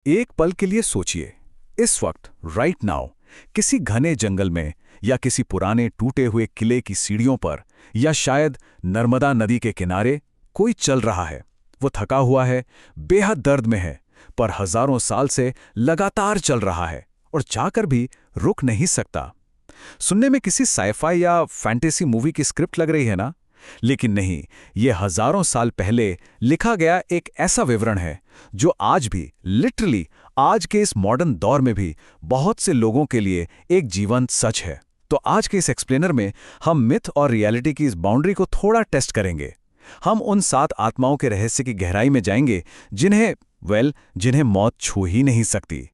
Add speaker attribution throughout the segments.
Speaker 1: एक पल के लिए सोचिए, इस वक्त राइट नाउ किसी घने जंगल में या किसी पुराने टूटे हुए किले की सीढ़ियों पर या शायद नर्मदा नदी के किनारे कोई चल रहा है। वो थका हुआ है, बेहद दर्द में है, पर हजारों साल से लगातार चल रहा है और चाहकर भी रुक नहीं सकता। सुनने में किसी साइफाई या फैंटेसी मूवी की स्क्रिप्ट लग रही है ना? लेकिन नहीं, ये हजारों साल पहले लिखा गया एक ऐसा विवरण है जो आज भी लिटरली आज के इस मॉडर्न दौर में भी बहुत से लोगों के लिए एक जीवंत सच है। तो आज के इस एक्सप्लेनर में हम मिथ और रियलिटी की इस बाउंड्री को थोड़ा टेस्ट करेंगे। हम उन 7 आत्माओं के रहस्य की गहराई में जाएंगे जिन्हें मौत छू ही नहीं सकती।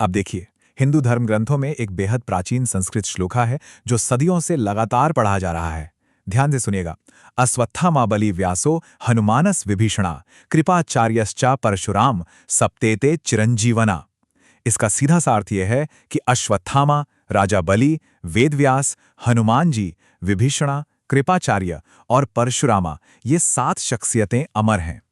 Speaker 2: अब देखिए, हिंदू धर्म ग्रंथों में एक बेहद प्राचीन संस्कृत श्लोका है जो सदियों से लगातार पढ़ा जा रहा है। ध्यान से सुनिएगा। अश्वत्थामा बलि व्यासो हनुमानस विभीषणा कृपाचार्यश्चा परशुराम सप्तेते चिरंजीवना। इसका सीधा सा अर्थ यह है कि अश्वत्थामा, राजा बलि, वेदव्यास, हनुमान जी, विभीषणा, कृपाचार्य और परशुरामा, ये 7 शख्सियतें अमर हैं।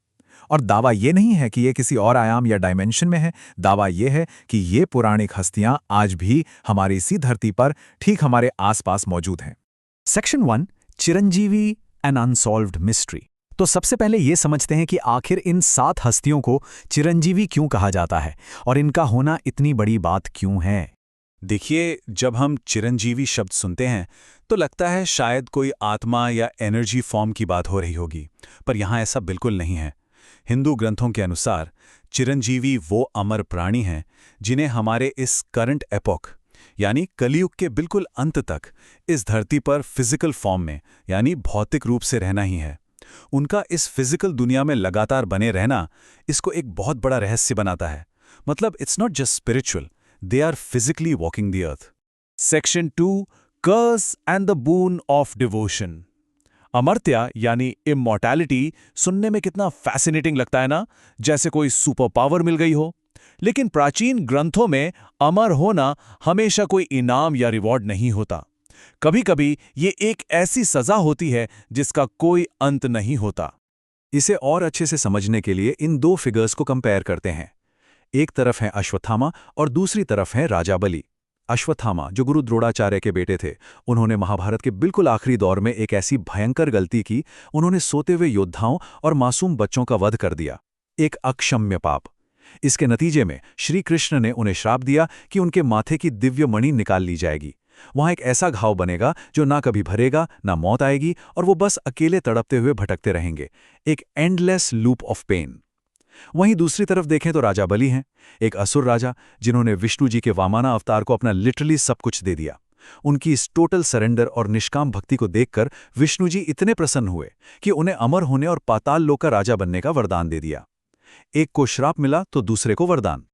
Speaker 2: और दावा ये नहीं है कि ये किसी और आयाम या डायमेंशन में है। दावा ये है कि ये पौराणिक हस्तियां आज भी हमारी इसी धरती पर ठीक हमारे आसपास मौजूद हैं।
Speaker 3: Section 1, Chiranjeevi an unsolved mystery. तो सबसे पहले ये समझते हैं कि आखिर इन 7 हस्तियों को चिरंजीवी क्यों कहा जाता है और इनका होना इतनी बड़ी बात क्यों है।
Speaker 1: देखिए, जब हम चिरंजीवी शब्द सुनते हैं तो लगता है शायद कोई आत्मा या एनर्जी फॉर्म की बात हो रही होगी, पर यहाँ ऐसा बिल्कुल नहीं है। हिंदू ग्रंथों के अनुसार चिरंजीवी वो अमर प्राणी हैं जिन्हें हमारे इस करंट एपोक यानी कलयुग के बिल्कुल अंत तक इस धरती पर फिजिकल फॉर्म में यानी भौतिक रूप से रहना ही है। उनका इस फिजिकल दुनिया में लगातार बने रहना इसको एक बहुत बड़ा रहस्य बनाता है। मतलब it's not just spiritual, they are physically walking the earth. Section 2, curse and the boon of devotion. अमर्त्य यानी इमॉर्टैलिटी सुनने में कितना फैसिनेटिंग लगता है ना, जैसे कोई सुपर पावर मिल गई हो। लेकिन प्राचीन ग्रंथों में अमर होना हमेशा कोई इनाम या रिवॉर्ड नहीं होता। कभी-कभी ये एक ऐसी सजा होती है जिसका कोई अंत नहीं होता।
Speaker 3: इसे और अच्छे से समझने के लिए इन 2 फिगर्स को कंपेयर करते हैं। एक तरफ है अश्वत्थामा और दूसरी तरफ है राजा बलि। अश्वत्थामा, जो गुरु द्रोणाचार्य के बेटे थे, उन्होंने महाभारत के बिल्कुल आखिरी दौर में एक ऐसी भयंकर गलती की, उन्होंने सोते हुए योद्धाओं और मासूम बच्चों का वध कर दिया। एक अक्षम्य पाप। इसके नतीजे में श्री कृष्ण ने उन्हें श्राप दिया कि उनके माथे की दिव्य मणि निकाल ली जाएगी। वहां एक ऐसा घाव बनेगा जो ना कभी भरेगा, ना मौत आएगी, और वो बस अकेले तड़पते हुए भटकते रहेंगे। एक एंडलेस लूप ऑफ पेन। वहीं दूसरी तरफ देखें तो राजा बलि हैं, एक असुर राजा जिन्होंने विष्णु जी के वामना अवतार को अपना लिटरली सब कुछ दे दिया। उनकी इस टोटल सरेंडर और निष्काम भक्ति को देखकर विष्णु जी इतने प्रसन्न हुए कि उन्हें अमर होने और पाताल लोक का राजा बनने का वरदान दे दिया। एक को श्राप मिला तो दूसरे को वरदान।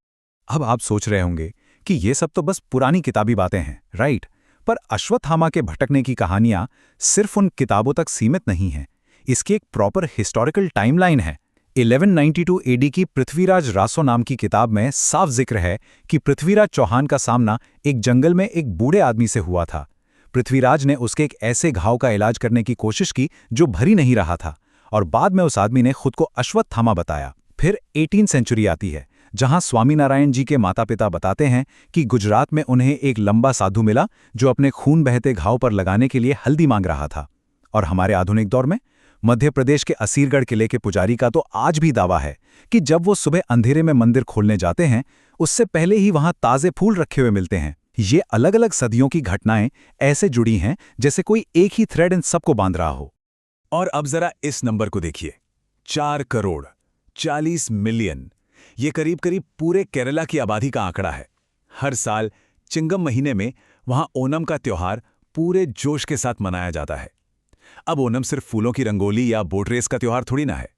Speaker 2: अब आप सोच रहे होंगे कि ये सब तो बस पुरानी किताबी बातें हैं, राइट? पर अश्वत्थामा के भटकने की कहानियां सिर्फ उन किताबों तक सीमित नहीं हैं। इसकी एक प्रॉपर हिस्टोरिकल टाइमलाइन है। 1192 एडी की पृथ्वीराज रासो नाम की किताब में साफ जिक्र है कि पृथ्वीराज चौहान का सामना एक जंगल में एक बूढ़े आदमी से हुआ था। पृथ्वीराज ने उसके एक ऐसे घाव का इलाज करने की कोशिश की जो भरी नहीं रहा था, और बाद में उस आदमी ने खुद को अश्वत्थामा बताया। फिर 18वीं सेंचुरी आती है, जहां स्वामीनारायण जी के माता पिता बताते हैं कि गुजरात में उन्हें एक लंबा साधु मिला जो अपने खून बहते घाव पर लगाने के लिए हल्दी मांग रहा था। और हमारे आधुनिक दौर में मध्य प्रदेश के असीरगढ़ किले के पुजारी का तो आज भी दावा है कि जब वो सुबह अंधेरे में मंदिर खोलने जाते हैं, उससे पहले ही वहां ताजे फूल रखे हुए मिलते हैं। ये अलग अलग सदियों की घटनाएं ऐसे जुड़ी हैं जैसे कोई एक ही थ्रेड इन सबको बांध रहा हो।
Speaker 1: और अब जरा इस नंबर को देखिए, 4 करोड़ 40 मिलियन। ये करीब करीब पूरे केरला की आबादी का आंकड़ा है। हर साल चिंगम महीने में वहां ओनम का त्योहार पूरे जोश के साथ मनाया जाता है। अब ओनम सिर्फ फूलों की रंगोली या बोट रेस का त्योहार थोड़ी ना है।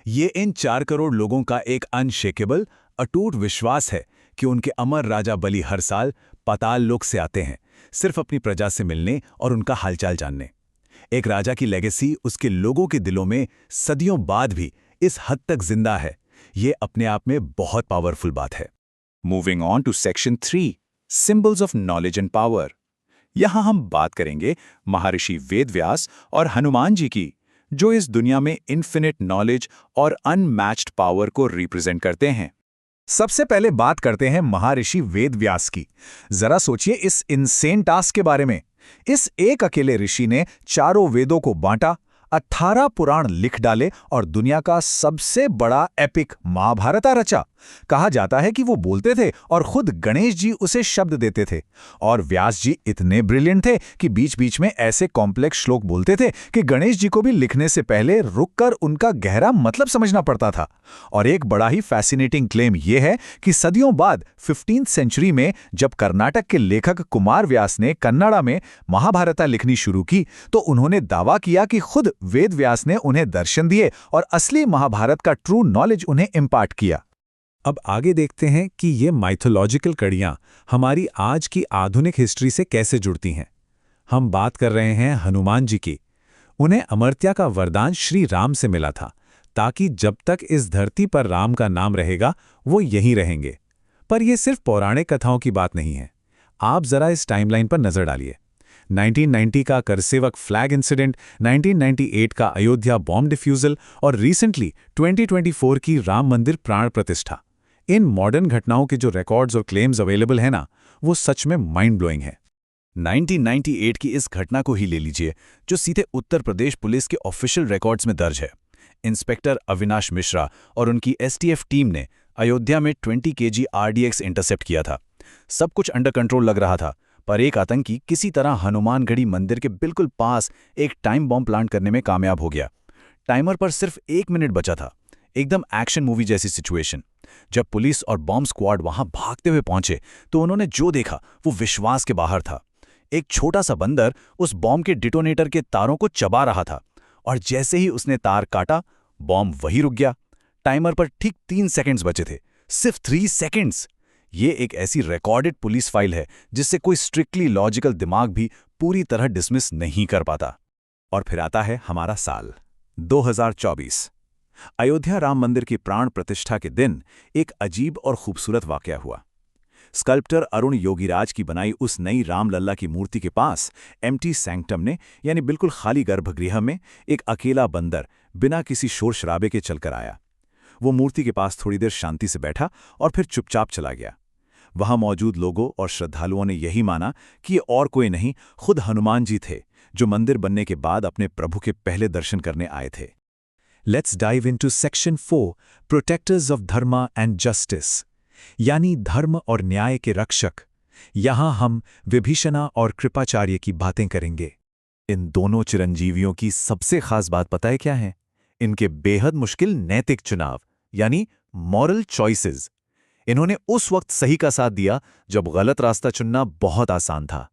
Speaker 1: ये इन 4 करोड़ लोगों का एक अनशेकेबल, अटूट विश्वास है कि उनके अमर राजा बलि हर साल पाताल लोक से आते हैं, सिर्फ अपनी प्रजा से मिलने और उनका हालचाल जानने। एक राजा की लेगेसी उसके लोगों के दिलों में सदियों बाद भी इस हद तक जिंदा है। ये अपने आप में बहुत पावरफुल बात है।
Speaker 2: Moving on to section 3, symbols of knowledge and power. यहां हम बात करेंगे महर्षि वेदव्यास और हनुमान जी की, जो इस दुनिया में इन्फिनिट नॉलेज और अनमैच्ड पावर को रिप्रेजेंट करते हैं। सबसे पहले बात करते हैं महर्षि वेदव्यास की। जरा सोचिए इस इनसेन टास्क के बारे में। इस एक अकेले ऋषि ने चारों वेदों को बांटा, 18 पुराण लिख डाले और दुनिया का सबसे बड़ा एपिक महाभारत रचा। कहा जाता है कि वो बोलते थे और खुद गणेश जी उसे शब्द देते थे। और व्यास जी इतने ब्रिलियंट थे कि बीच बीच में ऐसे कॉम्प्लेक्स श्लोक बोलते थे कि गणेश जी को भी लिखने से पहले रुककर उनका गहरा मतलब समझना पड़ता था। और एक बड़ा ही फैसिनेटिंग क्लेम यह है कि सदियों बाद 15वीं सेंचुरी में जब कर्नाटक के लेखक कुमार व्यास ने कन्नड़ा में महाभारत लिखनी शुरू की, तो उन्होंने दावा किया कि खुद वेद व्यास ने उन्हें दर्शन दिए और असली महाभारत का ट्रू नॉलेज उन्हें इम्पार्ट किया।
Speaker 3: अब आगे देखते हैं कि ये माइथोलॉजिकल कड़ियाँ हमारी आज की आधुनिक हिस्ट्री से कैसे जुड़ती हैं। हम बात कर रहे हैं हनुमान जी की। उन्हें अमर्त्य का वरदान श्री राम से मिला था, ताकि जब तक इस धरती पर राम का नाम रहेगा वो यहीं रहेंगे। पर यह सिर्फ पौराणिक कथाओं की बात नहीं है। आप जरा इस टाइमलाइन पर नजर डालिए। 1990 का करसेवक फ्लैग इंसिडेंट, 1998 का अयोध्या बॉम्ब डिफ्यूजल और रिसेंटली 2024 की राम मंदिर प्राण प्रतिष्ठा। इन मॉडर्न घटनाओं के जो रिकॉर्ड्स और क्लेम्स अवेलेबल हैं ना, वो सच में माइंड ब्लोइंग है।
Speaker 1: 1998 की इस घटना को ही ले लीजिए, जो सीधे उत्तर प्रदेश पुलिस के ऑफिशियल रिकॉर्ड्स में दर्ज है। इंस्पेक्टर अविनाश मिश्रा और उनकी एसटीएफ टीम ने अयोध्या में 20 kg RDX इंटरसेप्ट किया था। सब कुछ अंडर कंट्रोल लग रहा था, पर एक आतंकी किसी तरह हनुमानगढ़ी मंदिर के बिल्कुल पास एक टाइम बॉम्ब प्लांट करने में कामयाब हो गया। टाइमर पर सिर्फ 1 मिनट बचा था। एकदम एक्शन मूवी जैसी सिचुएशन। जब पुलिस और बॉम्ब स्क्वाड वहां भागते हुए पहुंचे, तो उन्होंने जो देखा वो विश्वास के बाहर था। एक छोटा सा बंदर उस बॉम्ब के डिटोनेटर के तारों को चबा रहा था, और जैसे ही उसने तार काटा, बॉम्ब वहीं रुक गया। टाइमर पर ठीक 3 सेकंड्स बचे थे, सिर्फ 3 सेकंड्स। ये एक ऐसी रिकॉर्डेड पुलिस फाइल है जिससे कोई स्ट्रिक्टली लॉजिकल दिमाग भी पूरी तरह डिसमिस नहीं कर पाता।
Speaker 3: और फिर आता है हमारा साल 2024। अयोध्या राम मंदिर की प्राण प्रतिष्ठा के दिन एक अजीब और खूबसूरत वाकया हुआ। स्कल्प्टर अरुण योगीराज की बनाई उस नई रामलल्ला की मूर्ति के पास एम्प्टी सैंक्टम ने, यानी बिल्कुल खाली गर्भगृह में, एक अकेला बंदर बिना किसी शोर शराबे के चलकर आया। वो मूर्ति के पास थोड़ी देर शांति से बैठा और फिर चुपचाप चला गया। वहां मौजूद लोगों और श्रद्धालुओं ने यही माना कि ये और कोई नहीं, खुद हनुमान जी थे, जो मंदिर बनने के बाद अपने प्रभु के पहले दर्शन करने आए थे। Let's dive into section 4, protectors of Dharma and justice, यानी धर्म और न्याय के रक्षक। यहां हम विभीषणा और कृपाचार्य की बातें करेंगे।
Speaker 1: इन दोनों चिरंजीवियों की सबसे खास बात पता है क्या है? इनके बेहद मुश्किल नैतिक चुनाव, यानी मॉरल चॉइसेस। इन्होंने उस वक्त सही का साथ दिया जब गलत रास्ता चुनना बहुत आसान था।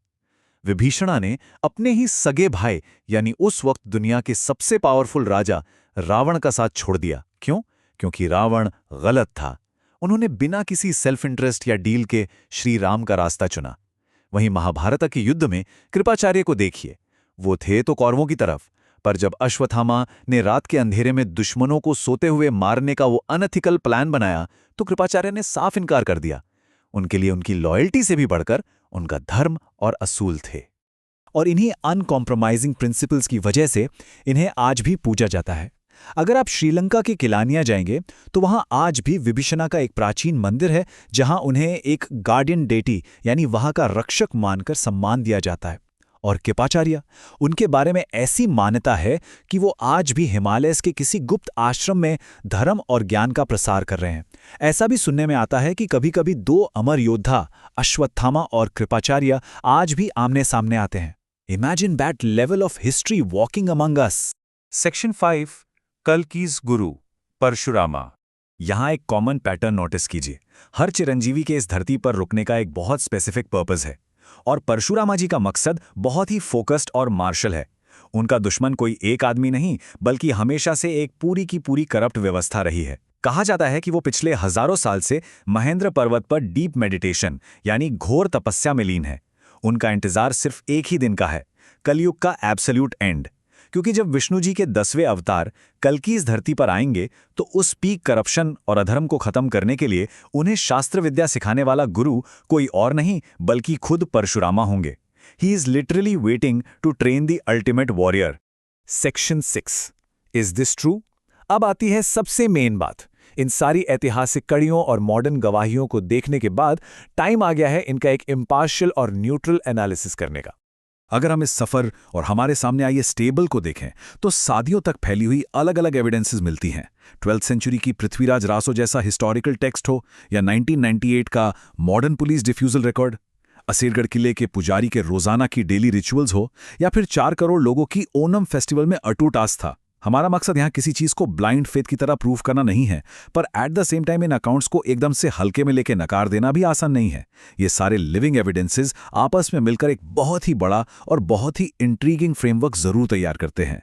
Speaker 1: विभीषणा ने अपने ही सगे भाई, यानी उस वक्त दुनिया के सबसे पावरफुल राजा रावण का साथ छोड़ दिया। क्यों? क्योंकि रावण गलत था। उन्होंने बिना किसी सेल्फ इंटरेस्ट या डील के श्री राम का रास्ता चुना। वहीं महाभारत के युद्ध में कृपाचार्य को देखिए, वो थे तो कौरवों की तरफ, पर जब अश्वत्थामा ने रात के अंधेरे में दुश्मनों को सोते हुए मारने का वो अनएथिकल प्लान बनाया, तो कृपाचार्य ने साफ इनकार कर दिया। उनके लिए उनकी लॉयल्टी से भी बढ़कर उनका धर्म और असूल थे। और इन्हीं अनकॉम्प्रोमाइजिंग प्रिंसिपल्स की वजह से इन्हें आज भी पूजा जाता है। अगर आप श्रीलंका के किलानिया जाएंगे, तो वहां आज भी विभीषणा का एक प्राचीन मंदिर है, जहां उन्हें एक गार्डियन डेटी, यानी वहां का रक्षक मानकर सम्मान दिया जाता है। और कृपाचार्य, उनके बारे में ऐसी मान्यता है कि वो आज भी हिमालय के किसी गुप्त आश्रम में धर्म और ज्ञान का प्रसार कर रहे हैं। ऐसा भी सुनने में आता है कि कभी-कभी 2 अमर योद्धा, अश्वत्थामा और कृपाचार्य, आज भी आमने सामने आते हैं। Imagine that level of history walking among us.
Speaker 2: Section 5, कल्कीज गुरु परशुरामा। यहां एक कॉमन पैटर्न नोटिस कीजिए। हर चिरंजीवी के इस धरती पर रुकने का एक बहुत स्पेसिफिक पर्पस है, और परशुरामा जी का मकसद बहुत ही फोकस्ड और मार्शल है। उनका दुश्मन कोई एक आदमी नहीं, बल्कि हमेशा से एक पूरी की पूरी करप्ट व्यवस्था रही है। कहा जाता है कि वो पिछले हजारों साल से महेंद्र पर्वत पर डीप मेडिटेशन, यानी घोर तपस्या में लीन है। उनका इंतजार सिर्फ एक ही दिन का है, कलयुग का एब्सोल्यूट एंड। क्योंकि जब विष्णु जी के 10वें अवतार कल्कि इस धरती पर आएंगे, तो उस पीक करप्शन और अधर्म को खत्म करने के लिए उन्हें शास्त्र विद्या सिखाने वाला गुरु कोई और नहीं, बल्कि खुद परशुरामा होंगे। He is literally waiting to train the ultimate warrior. Section 6, is this true? अब आती है सबसे मेन बात। इन सारी ऐतिहासिक कड़ियों और मॉडर्न गवाहियों को देखने के बाद टाइम आ गया है इनका एक इम्पार्शियल और न्यूट्रल एनालिसिस करने का।
Speaker 3: अगर हम इस सफ़र और हमारे सामने आई इस टेबल को देखें तो सदियों तक फैली हुई अलग अलग एविडेंसेस मिलती हैं। 12th सेंचुरी की पृथ्वीराज रासो जैसा हिस्टोरिकल टेक्स्ट हो या 1998 का modern police defusal record, Asirgarh किले के पुजारी के रोजाना की डेली रिचुअल्स हो या फिर 4 करोड़ लोगों की ओनम फेस्टिवल में अटूट आस्था। हमारा मकसद यहाँ किसी चीज को ब्लाइंड फेथ की तरह प्रूव करना नहीं है, पर at the same time in accounts को एकदम से हल्के में लेके नकार देना भी आसान नहीं है। ये सारे लिविंग एविडेंसेस आपस में मिलकर एक बहुत ही बड़ा और बहुत ही इंट्रीगिंग फ्रेमवर्क जरूर तैयार करते हैं।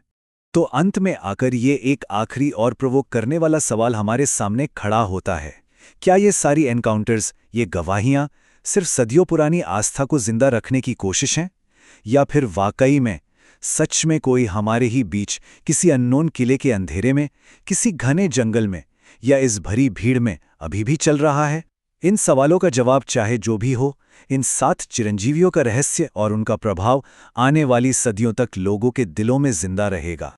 Speaker 1: तो अंत में आकर ये एक आखिरी और प्रोवोक करने वाला सवाल हमारे सामने खड़ा होता है, क्या ये सारी एनकाउंटर्स, ये गवाहियां सिर्फ सदियों पुरानी आस्था को जिंदा रखने की कोशिश हैं, या फिर वाकई में सच में कोई हमारे ही बीच किसी अननोन किले के अंधेरे में, किसी घने जंगल में या इस भरी भीड़ में अभी भी चल रहा है? इन सवालों का जवाब चाहे जो भी हो, इन 7 चिरंजीवियों का रहस्य और उनका प्रभाव आने वाली सदियों तक लोगों के दिलों में जिंदा रहेगा।